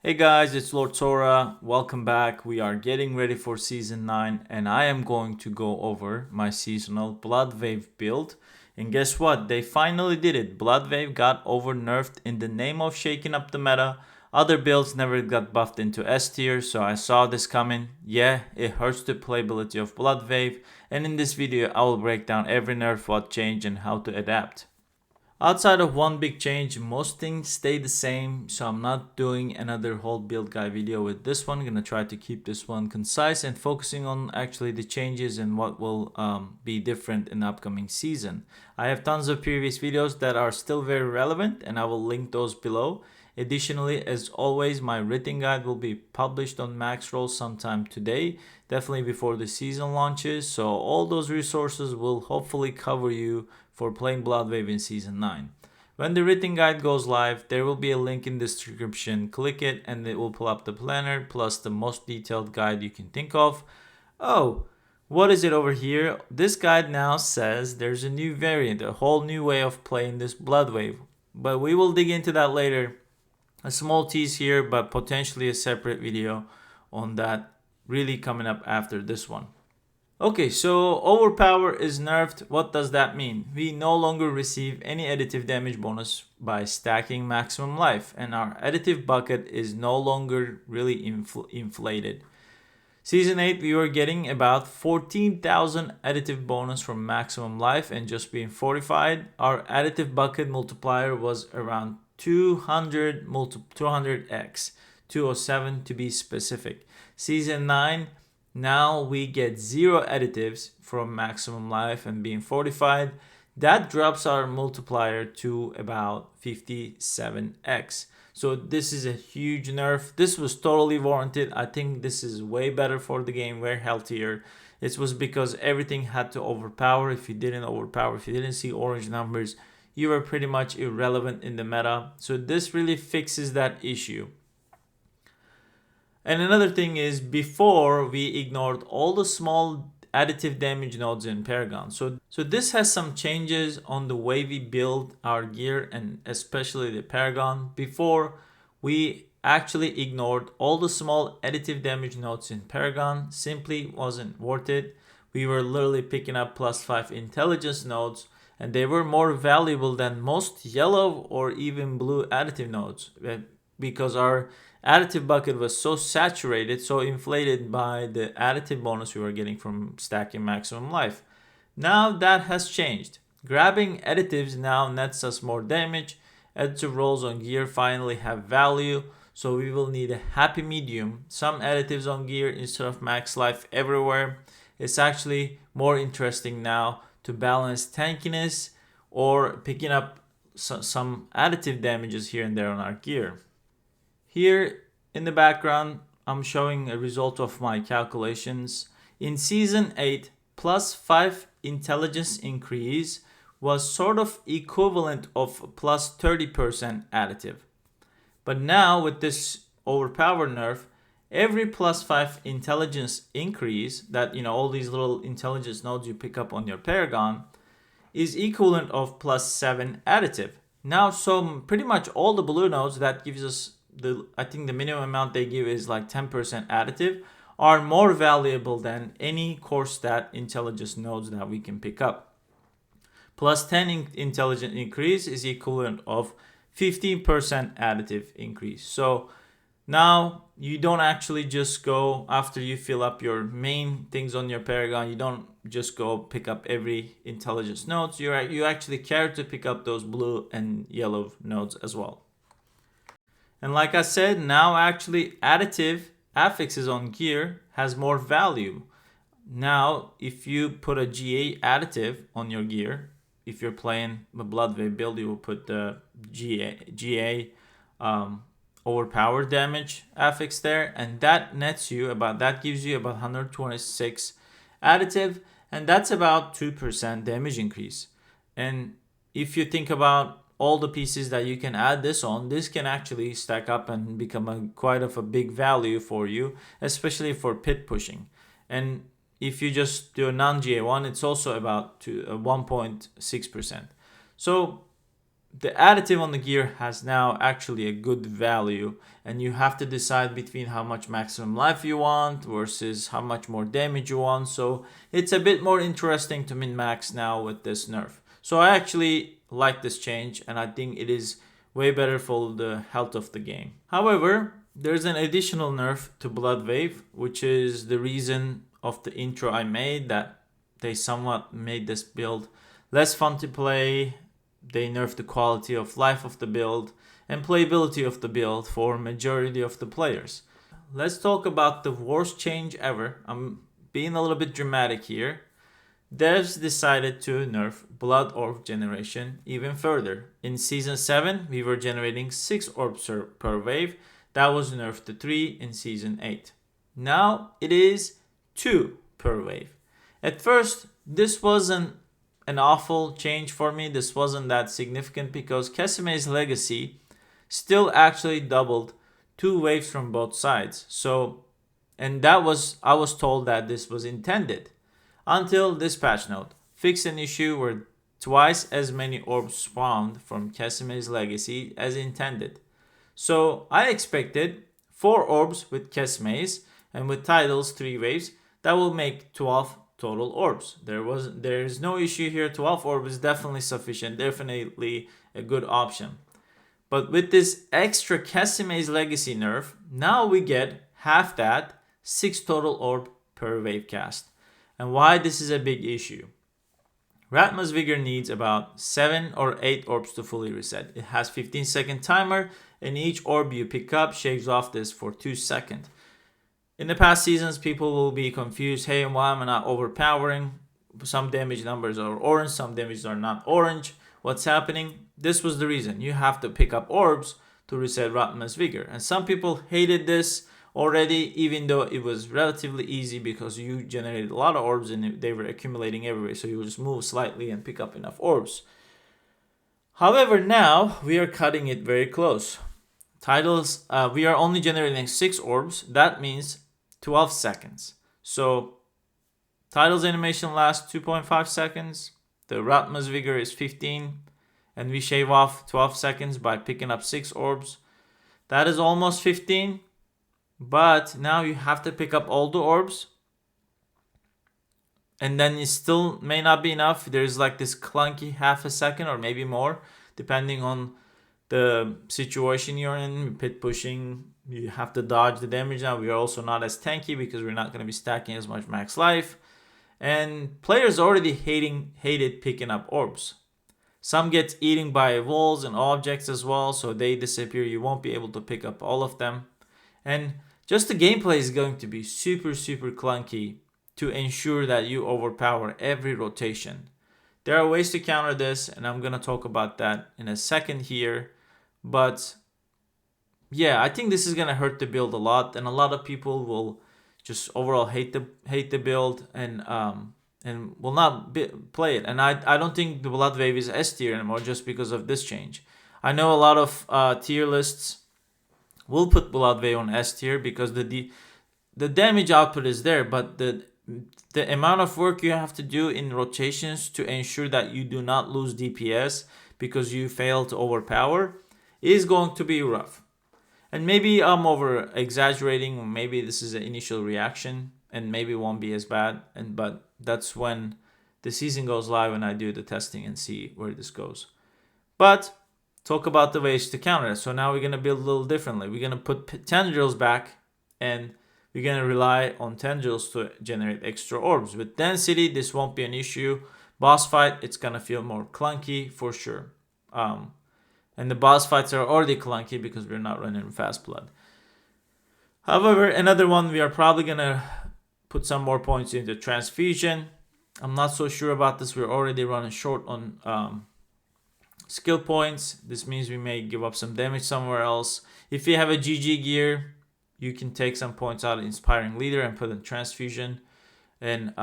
Hey guys, it's Lord Sora. Welcome back. We are getting ready for Season 9 and I am going to go over my seasonal Blood Wave build. And guess what? They finally did it. Blood Wave got over nerfed in the name of shaking up the meta. Other builds never got buffed into S tier, so I saw this coming. Yeah, it hurts the playability of Blood Wave, and in this video I will break down every nerf, what changed and how to adapt. Outside of one big change, most things stay the same, so I'm not doing another whole build guide video with this one. I'm gonna try to keep this one concise and focusing on actually the changes and what will be different in the upcoming season. I have tons of previous videos that are still very relevant and I will link those below. Additionally, as always, my written guide will be published on Maxroll sometime today, definitely before the season launches, so all those resources will hopefully cover you for playing Blood Wave in Season 9. When the written guide goes live, there will be a link in the description. Click it and it will pull up the planner plus the most detailed guide you can think of. Oh, what is it over here? This guide now says there's a new variant, a whole new way of playing this Blood Wave. But we will dig into that later. A small tease here, but potentially a separate video on that really coming up after this one. Okay, so Overpower is nerfed. What does that mean? We no longer receive any additive damage bonus by stacking maximum life, and our additive bucket is no longer really inflated. Season 8, we were getting about 14,000 additive bonus from maximum life and just being fortified. Our additive bucket multiplier was around 200x, 207 to be specific. Season 9, now we get 0 additives from maximum life and being fortified. That drops our multiplier to about 57x. So this is a huge nerf. This was totally warranted. I think this is way better for the game, way healthier. It was because everything had to overpower. If you didn't overpower, if you didn't see orange numbers, you were pretty much irrelevant in the meta. So this really fixes that issue. And another thing is, before we ignored all the small additive damage nodes in Paragon. So this has some changes on the way we build our gear and especially the Paragon. Before, we actually ignored all the small additive damage nodes in Paragon. Simply wasn't worth it. We were literally picking up +5 intelligence nodes and they were more valuable than most yellow or even blue additive nodes because our additive bucket was so saturated, so inflated by the additive bonus we were getting from stacking maximum life. Now that has changed. Grabbing additives now nets us more damage. Additive rolls on gear finally have value, so we will need a happy medium. Some additives on gear instead of max life everywhere. It's actually more interesting now to balance tankiness or picking up some additive damages here and there on our gear. Here in the background, I'm showing a result of my calculations. In Season 8, +5 intelligence increase was sort of equivalent of +30% additive. But now with this Overpower nerf, every +5 intelligence increase that, all these little intelligence nodes you pick up on your Paragon is equivalent of +7 additive. Now, so pretty much all the blue nodes that gives us I think the minimum amount they give is like 10% additive, are more valuable than any core stat intelligence nodes that we can pick up. +10 intelligence increase is equivalent of 15% additive increase. So now you don't actually just go after you fill up your main things on your Paragon. You don't just go pick up every intelligence nodes. You actually care to pick up those blue and yellow nodes as well. And like I said, now actually additive affixes on gear has more value. Now, if you put a GA additive on your gear, if you're playing the Blood Wave build, you will put the GA overpower damage affix there, and that gives you about 126 additive, and that's about 2% damage increase. And if you think about all the pieces that you can add this on, this can actually stack up and become quite of a big value for you, especially for pit pushing. And if you just do a non-GA one, it's also about 1.6%. So the additive on the gear has now actually a good value, and you have to decide between how much maximum life you want versus how much more damage you want. So it's a bit more interesting to min-max now with this nerf. So I actually like this change, and I think it is way better for the health of the game. However, there's an additional nerf to Blood Wave, which is the reason of the intro I made, that they somewhat made this build less fun to play. They nerfed the quality of life of the build and playability of the build for majority of the players. Let's talk about the worst change ever. I'm being a little bit dramatic here. Devs decided to nerf blood orb generation even further. In season 7, we were generating 6 orbs per wave. That was nerfed to 3 in season 8. Now it is 2 per wave. At first, this wasn't an awful change for me. This wasn't that significant because Casime's legacy still actually doubled 2 waves from both sides. So, and I was told that this was intended. Until this patch note fixed an issue where twice as many orbs spawned from Casime's legacy as intended. So I expected 4 orbs with Casime's, and with titles 3 waves, that will make 12 total orbs. There is no issue here. 12 orbs is definitely sufficient, definitely a good option. But with this extra Casime's legacy nerf, now we get half that, 6 total orb per wave cast. And why this is a big issue. Rathma's Vigor needs about 7 or 8 orbs to fully reset. It has 15-second timer, and each orb you pick up shaves off this for 2 seconds. In the past seasons, people will be confused. Hey, why am I not overpowering? Some damage numbers are orange, some damages are not orange. What's happening? This was the reason. You have to pick up orbs to reset Rathma's Vigor. And some people hated this already, even though it was relatively easy because you generated a lot of orbs and they were accumulating everywhere. So you would just move slightly and pick up enough orbs. However, now we are cutting it very close. Titles, we are only generating 6 orbs. That means 12 seconds. So titles animation lasts 2.5 seconds. The Rathma's Vigor is 15. And we shave off 12 seconds by picking up 6 orbs. That is almost 15. But now you have to pick up all the orbs. And then it still may not be enough. There's like this clunky half a second or maybe more, depending on the situation you're in. Pit pushing, you have to dodge the damage. Now we are also not as tanky because we're not going to be stacking as much max life. And players already hated picking up orbs. Some get eaten by walls and objects as well, so they disappear. You won't be able to pick up all of them. And just the gameplay is going to be super clunky to ensure that you overpower every rotation. There are ways to counter this, and I'm going to talk about that in a second here. But yeah, I think this is going to hurt the build a lot, and a lot of people will just overall hate the build and will not play it. And I don't think the Blood Wave is S tier anymore just because of this change. I know a lot of tier lists will put Blood Wave on S tier because the damage output is there, but the amount of work you have to do in rotations to ensure that you do not lose DPS because you fail to overpower is going to be rough. And maybe I'm over exaggerating, maybe this is an initial reaction and maybe it won't be as bad, but that's when the season goes live and I do the testing and see where this goes. But talk about the ways to counter it. So now we're going to build a little differently. We're going to put tendrils back, and we're going to rely on tendrils to generate extra orbs. With density, this won't be an issue. Boss fight, it's going to feel more clunky for sure. And the boss fights are already clunky because we're not running fast blood. However, another one, we are probably going to put some more points into transfusion. I'm not so sure about this. We're already running short on skill points. This means we may give up some damage somewhere else. If you have a GG gear, you can take some points out of Inspiring Leader and put in transfusion. And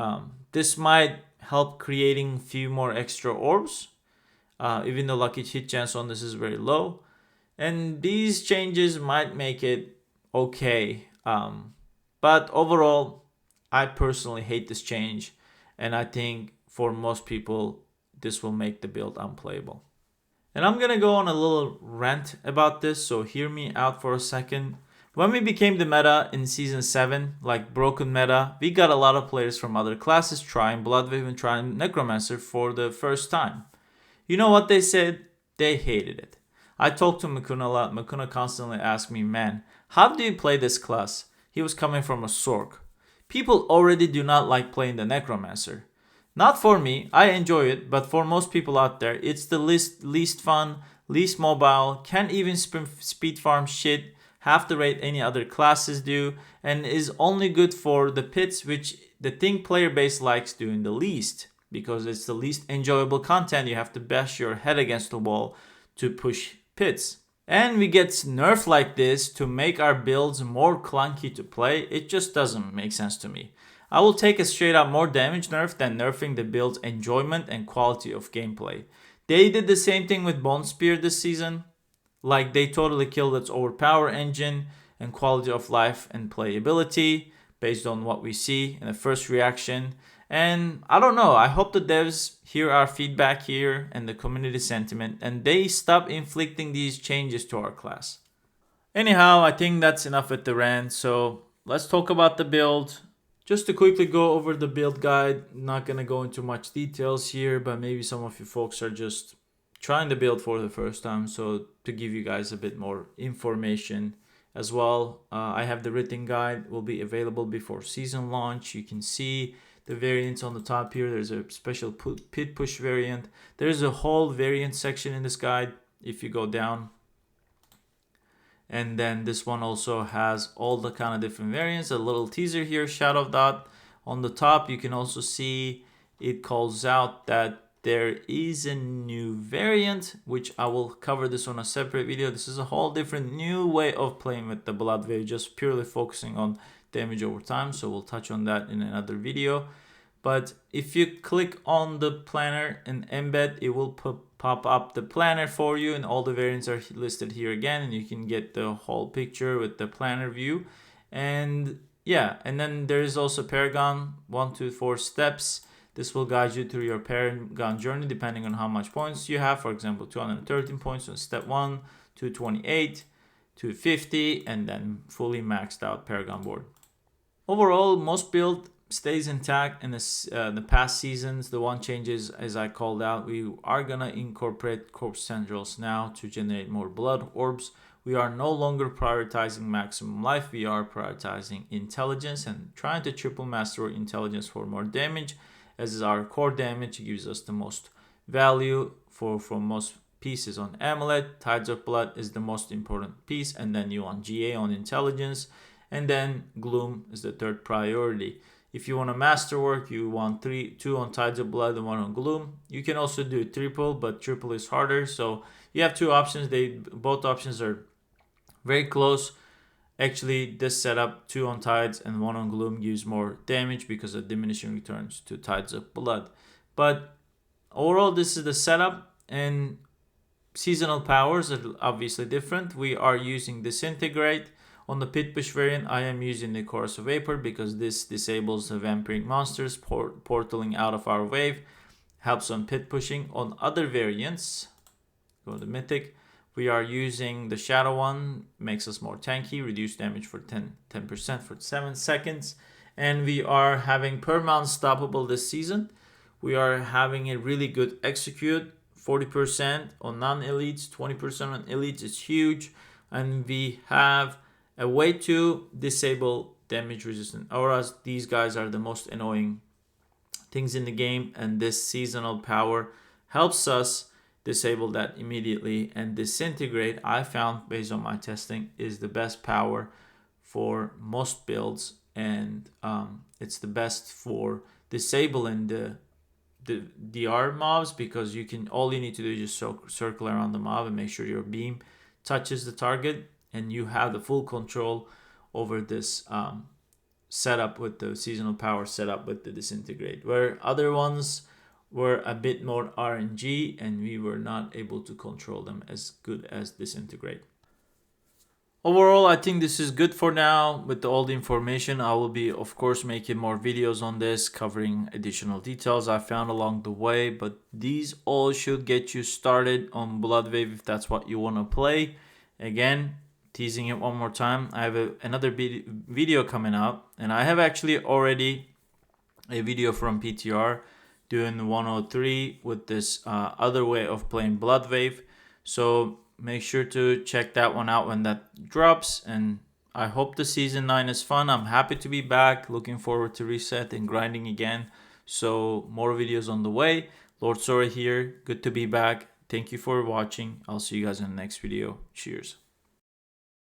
this might help creating a few more extra orbs. Even though lucky hit chance on this is very low. And these changes might make it okay. But overall, I personally hate this change. And I think for most people, this will make the build unplayable. And I'm gonna go on a little rant about this, so hear me out for a second. When we became the meta in Season 7, like broken meta, we got a lot of players from other classes trying Bloodwave and trying Necromancer for the first time. You know what they said? They hated it. I talked to Makuna a lot. Makuna constantly asked me, man, how do you play this class? He was coming from a Sork. People already do not like playing the Necromancer. Not for me, I enjoy it, but for most people out there, it's the least fun, least mobile, can't even speed farm shit, half the rate any other classes do, and is only good for the pits, which the thing player base likes doing the least, because it's the least enjoyable content. You have to bash your head against the wall to push pits. And we get nerf like this to make our builds more clunky to play. It just doesn't make sense to me. I will take a straight up more damage nerf than nerfing the build's enjoyment and quality of gameplay. They did the same thing with Bone Spear this season. Like, they totally killed its overpower engine and quality of life and playability based on what we see in the first reaction. And I don't know, I hope the devs hear our feedback here and the community sentiment and they stop inflicting these changes to our class. Anyhow, I think that's enough with the rant, so let's talk about the build. Just to quickly go over the build guide, not gonna go into much details here, but maybe some of you folks are just trying the build for the first time, so to give you guys a bit more information as well. I have the written guide, will be available before season launch. You can see the variants on the top here. There's a special pit push variant. There's a whole variant section in this guide if you go down. And then this one also has all the kind of different variants. A little teaser here, shadow dot on the top. You can also see it calls out that there is a new variant, which I will cover this on a separate video. This is a whole different new way of playing with the blood wave, just purely focusing on damage over time. So we'll touch on that in another video. But if you click on the planner and embed, it will pop up the planner for you, and all the variants are listed here again, and you can get the whole picture with the planner view. And yeah, and then there is also Paragon 1 to 4 steps. This will guide you through your Paragon journey depending on how much points you have. For example, 213 points on step 1, 228, 250, and then fully maxed out Paragon board. Overall, most build stays intact in the past seasons. The one changes, as I called out, we are gonna incorporate corpse tendrils now to generate more blood orbs. We are no longer prioritizing maximum life. We are prioritizing intelligence and trying to triple master intelligence for more damage, as is our core damage. It gives us the most value from most pieces on amulet. Tides of blood is the most important piece, and then you want GA on intelligence, and then gloom is the third priority. If you want a masterwork, you want 2 on Tides of Blood and 1 on Gloom. You can also do triple, but triple is harder. So you have 2 options. Both options are very close. Actually, this setup, 2 on Tides and 1 on Gloom, gives more damage because of diminishing returns to Tides of Blood. But overall, this is the setup, and seasonal powers are obviously different. We are using Disintegrate. On the Pit Push variant, I am using the Chorus of Vapor because this disables the vampiric monsters portaling out of our wave, helps on pit pushing. On other variants, go to Mythic, we are using the Shadow one, makes us more tanky, reduced damage for 10% for 7 seconds. And we are having Perma Unstoppable this season. We are having a really good execute, 40% on non-elites, 20% on elites. It's huge. And we have a way to disable damage resistant auras. These guys are the most annoying things in the game, and this seasonal power helps us disable that immediately. And Disintegrate, I found based on my testing, is the best power for most builds, and it's the best for disabling the DR mobs, because all you need to do is just circle around the mob and make sure your beam touches the target, and you have the full control over this setup with the seasonal power setup with the Disintegrate, where other ones were a bit more RNG and we were not able to control them as good as Disintegrate. Overall, I think this is good for now. With all the information, I will be, of course, making more videos on this, covering additional details I found along the way. But these all should get you started on Bloodwave if that's what you want to play. Again, teasing it one more time, I have another video coming out, and I have actually already a video from PTR doing 103 with this other way of playing Bloodwave. So make sure to check that one out when that drops. And I hope the season 9 is fun. I'm happy to be back. Looking forward to reset and grinding again. So more videos on the way. Lord Sora here. Good to be back. Thank you for watching. I'll see you guys in the next video. Cheers.